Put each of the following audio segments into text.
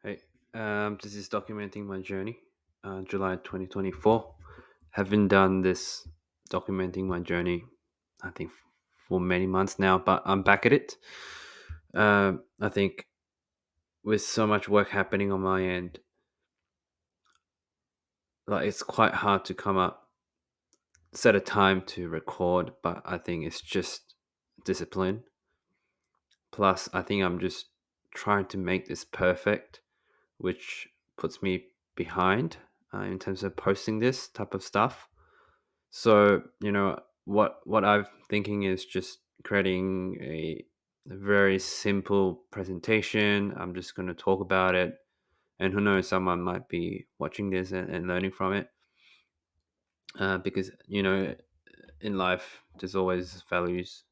Hey, this is documenting my journey, July 2024. Haven't done this documenting my journey, I think, for many months now, but I'm back at it. I think with so much work happening on my end, like it's quite hard to come up, set a time to record, but I think it's just discipline. Plus, I think I'm just trying to make this perfect, which puts me behind in terms of posting this type of stuff. So, what I'm thinking is just creating a very simple presentation. I'm just going to talk about it, and who knows, someone might be watching this and learning from it. Because in life, there's always values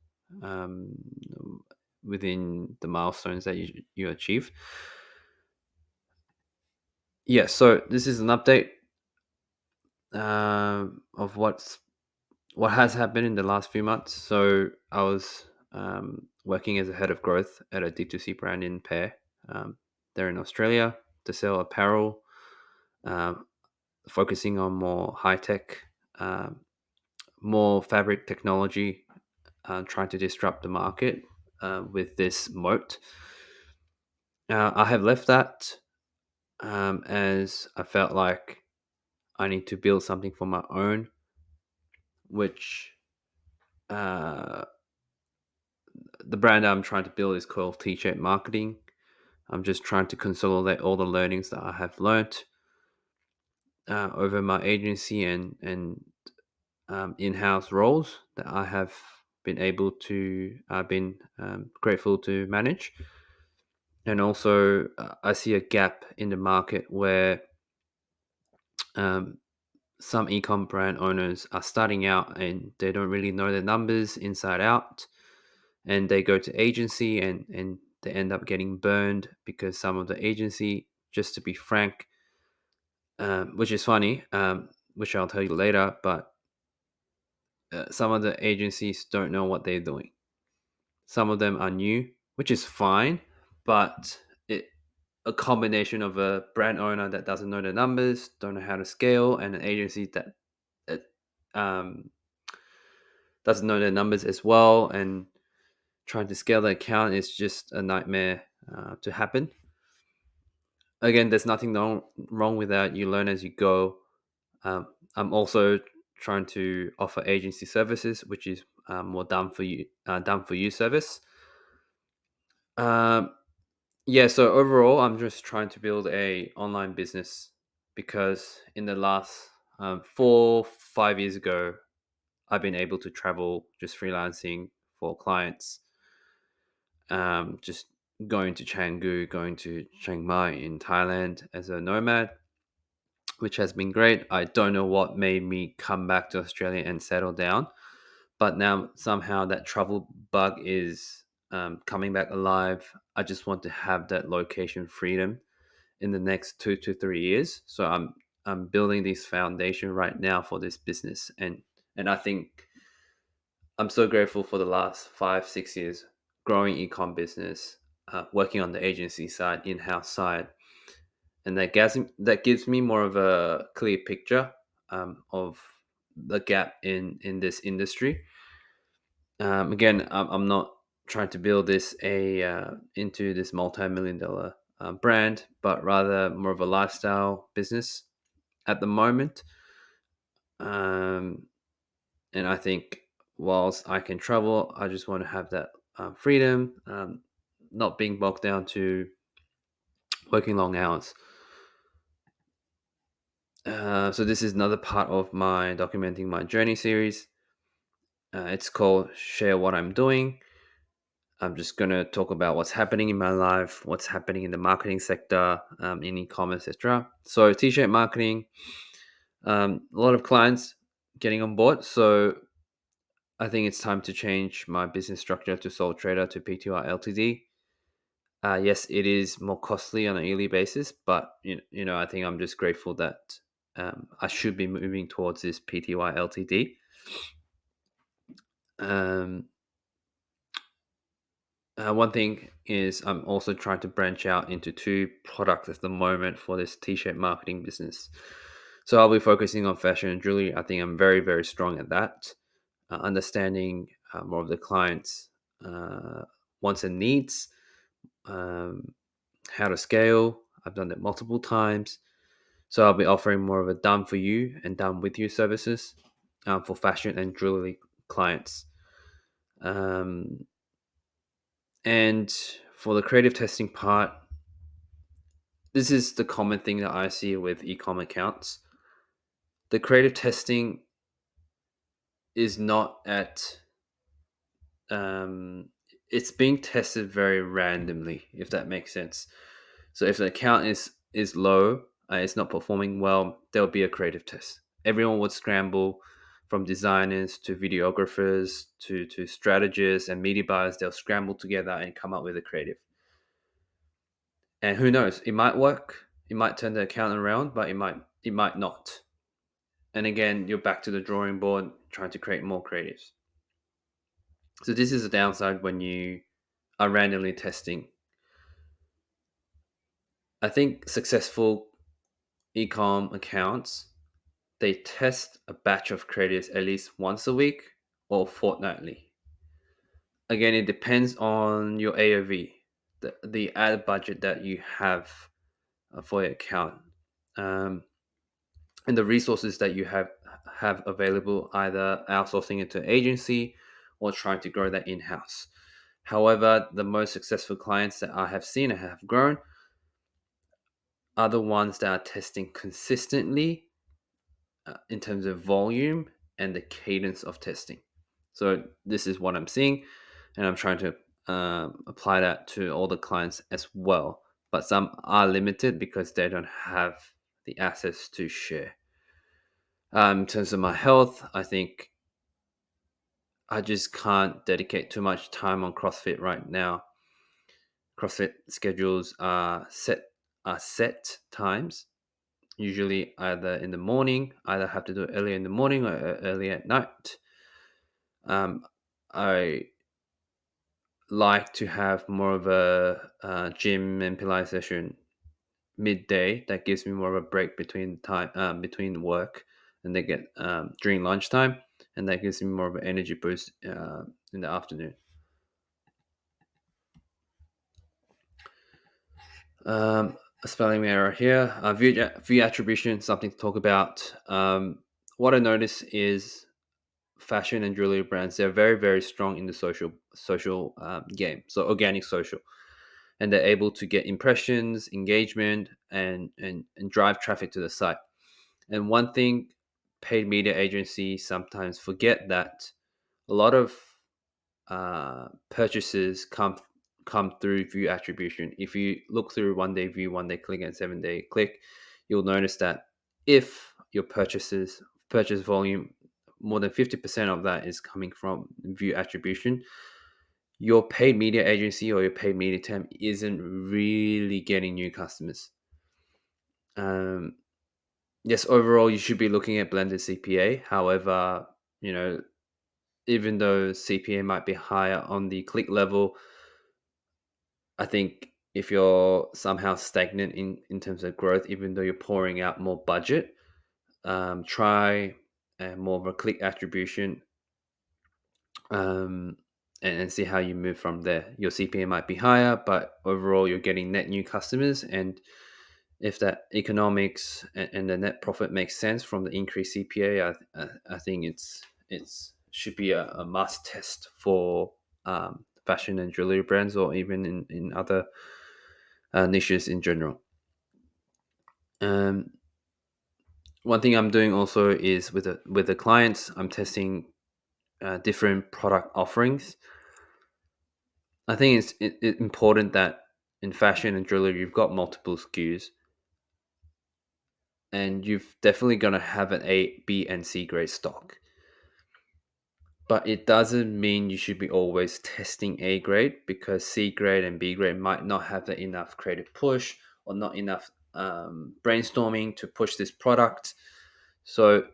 um, within the milestones that you achieve. Yeah. So this is an update of what has happened in the last few months. So I was working as a head of growth at a D2C brand in Pair. They're in Australia to sell apparel, um, focusing on more high tech, um, more fabric technology, trying to disrupt the market with this moat. I have left that as I felt like I need to build something for my own, which uh, the brand I'm trying to build is called T-shirt marketing. I'm just trying to consolidate all the learnings that I have learnt over my agency and in-house roles that I have been able to. I've been grateful to manage, and also I see a gap in the market where um, some ecom brand owners are starting out and they don't really know the numbers inside out, and they go to agency and they end up getting burned because some of the agency, just to be frank, which is funny, which I'll tell you later, but some of the agencies don't know what they're doing. Some of them are new, which is fine, but a combination of a brand owner that doesn't know the numbers, don't know how to scale, and an agency that um, doesn't know the numbers as well, and trying to scale the account is just a nightmare to happen. Again, there's nothing wrong with that. You learn as you go. I'm also trying to offer agency services, which is more done for you service. Um, yeah. So overall, I'm just trying to build a online business because in the last 4 5 years ago, I've been able to travel just freelancing for clients. Just going to Canggu, going to Chiang Mai in Thailand as a nomad, which has been great. I don't know what made me come back to Australia and settle down, but now somehow that travel bug is coming back alive. I just want to have that location freedom in the next 2 to 3 years. So I'm building this foundation right now for this business, and I think I'm so grateful for the last 5 6 years growing ecom business, working on the agency side, in-house side, and that gives me more of a clear picture of the gap in this industry. Again, I'm not trying to build this a into this multi-million dollar brand, but rather more of a lifestyle business at the moment. Um, and I think whilst I can travel, I just want to have that freedom, not being bogged down to working long hours. So this is another part of my documenting my journey series. It's called Share What I'm Doing. I'm just going to talk about what's happening in my life, what's happening in the marketing sector, in e-commerce, etc. So t-shirt marketing, a lot of clients getting on board. So I think it's time to change my business structure to sole trader to PTY Ltd. Yes, it is more costly on a yearly basis, but I think I'm just grateful that I should be moving towards this PTY Ltd. Um, One thing is I'm also trying to branch out into two products at the moment for this t-shirt marketing business. So I'll be focusing on fashion and jewelry. I think I'm very, very strong at that. Understanding more of the clients' uh, wants and needs, um, how to scale. I've done that multiple times. So I'll be offering more of a done for you and done with you services for fashion and jewelry clients. Um, and for the creative testing part, this is the common thing that I see with e-com accounts. The creative testing is not at um, it's being tested very randomly, if that makes sense. So if the account is low, it's not performing well, there'll be a creative test. Everyone would scramble, from designers to videographers to strategists and media buyers. They'll scramble together and come up with a creative. And who knows? It might work. It might turn the account around, but it might not. And again, you're back to the drawing board trying to create more creatives. So this is a downside when you are randomly testing. I think successful ecom accounts, they test a batch of creatives at least once a week or fortnightly. Again, it depends on your AOV, the ad budget that you have for your account, um, and the resources that you have available, either outsourcing it to an agency or trying to grow that in-house. However, the most successful clients that I have seen and have grown are the ones that are testing consistently in terms of volume and the cadence of testing. So this is what I'm seeing, and I'm trying to apply that to all the clients as well. But some are limited because they don't have the assets to share. In terms of my health, I think I just can't dedicate too much time on CrossFit right now. CrossFit schedules are set times, usually either in the morning, either have to do it early in the morning or early at night. I like to have more of a gym and Pilates session midday. That gives me more of a break between work, and they get during lunchtime, and that gives me more of an energy boost in the afternoon. A spelling error here. View attribution, something to talk about. What I notice is fashion and jewelry brands, they're very, very strong in the social game, so organic social, and they're able to get impressions, engagement, and drive traffic to the site. And one thing paid media agencies sometimes forget, that a lot of purchases come through view attribution. If you look through 1 day view, 1 day click, and 7 day click, you'll notice that if your purchase volume, more than 50% of that is coming from view attribution, your paid media agency or your paid media team isn't really getting new customers. Um, yes, overall you should be looking at blended CPA. However, you know, even though CPA might be higher on the click level, I think if you're somehow stagnant in terms of growth, even though you're pouring out more budget, try more of a click attribution, um, and see how you move from there. Your CPA might be higher, but overall you're getting net new customers, and if that economics and the net profit makes sense from the increased CPA, I think it's should be a must test for fashion and jewelry brands, or even in other niches in general. Um, One thing I'm doing also is with the clients, I'm testing different product offerings. I think it's important that in fashion and jewelry, you've got multiple SKUs, and you've definitely going to have an A, B, and C grade stock. But it doesn't mean you should be always testing A grade, because C grade and B grade might not have enough creative push, or not enough brainstorming to push this product. So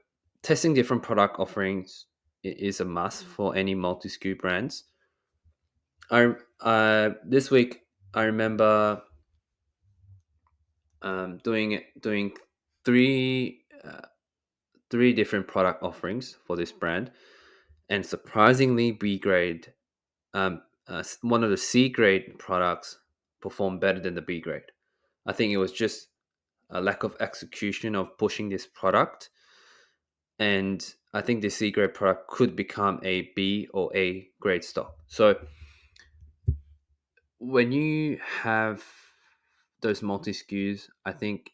testing different product offerings is a must for any multi-SKU brands. This week I remember doing three three different product offerings for this brand, and surprisingly, B grade, one of the C grade products performed better than the B grade. I think it was just a lack of execution of pushing this product, and I think the C grade product could become a B or A grade stock. So when you have those multi SKUs, I think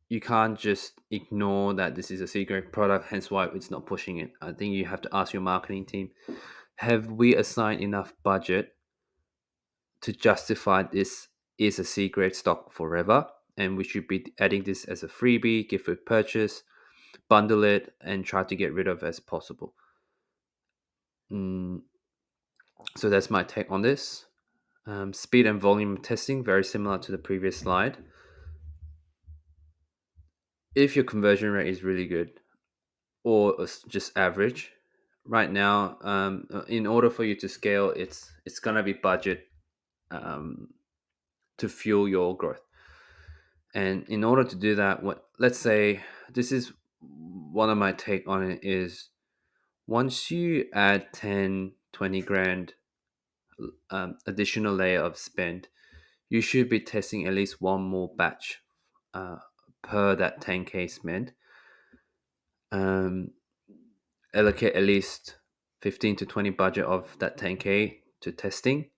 you can't just ignore that this is a C grade product, hence why it's not pushing it. I think you have to ask your marketing team, have we assigned enough budget to justify this is a C grade stock forever? And we should be adding this as a freebie, gift with purchase, bundle it, and try to get rid of as possible. Mm, so that's my take on this. Speed and volume testing, very similar to the previous slide. If your conversion rate is really good or just average, right now, in order for you to scale, it's gonna be budget um, to fuel your growth. And in order to do that, what let's say this is one of my take on it is once you add 10, 20 grand additional layer of spend, you should be testing at least one more batch uh, per that 10K spend. Um, allocate at least 15 to 20 budget of that 10K to testing,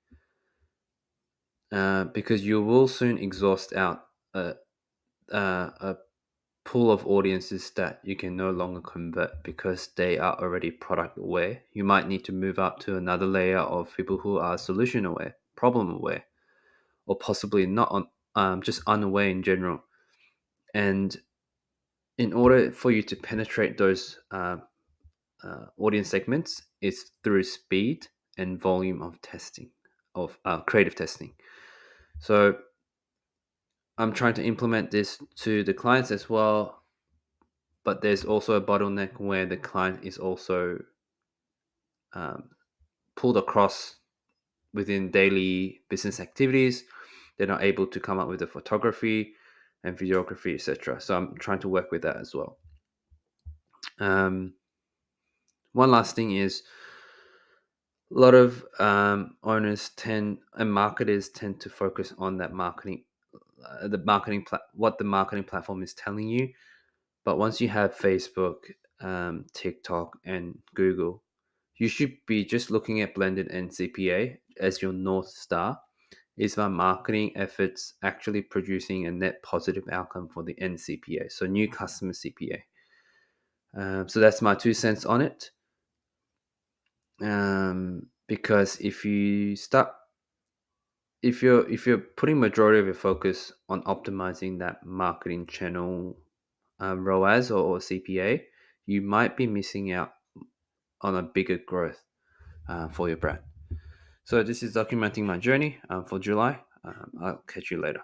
because you will soon exhaust out a pool of audiences that you can no longer convert because they are already product aware. You might need to move up to another layer of people who are solution aware, problem aware, or possibly not on, just unaware in general. And in order for you to penetrate those audience segments, it's through speed and volume of testing, of creative testing. So I'm trying to implement this to the clients as well, but there's also a bottleneck where the client is also um, pulled across within daily business activities. They're not able to come up with the photography and videography, etc. So I'm trying to work with that as well. One last thing is a lot of owners tend and marketers tend to focus on that marketing, what the marketing platform is telling you. But once you have Facebook, TikTok, and Google, you should be just looking at blended NCPA as your North Star. Is my marketing efforts actually producing a net positive outcome for the NCPA? So new customer CPA. So that's my 2 cents on it. Because if you're putting majority of your focus on optimizing that marketing channel ROAS or CPA, you might be missing out on a bigger growth for your brand. So this is documenting my journey for July. I'll catch you later.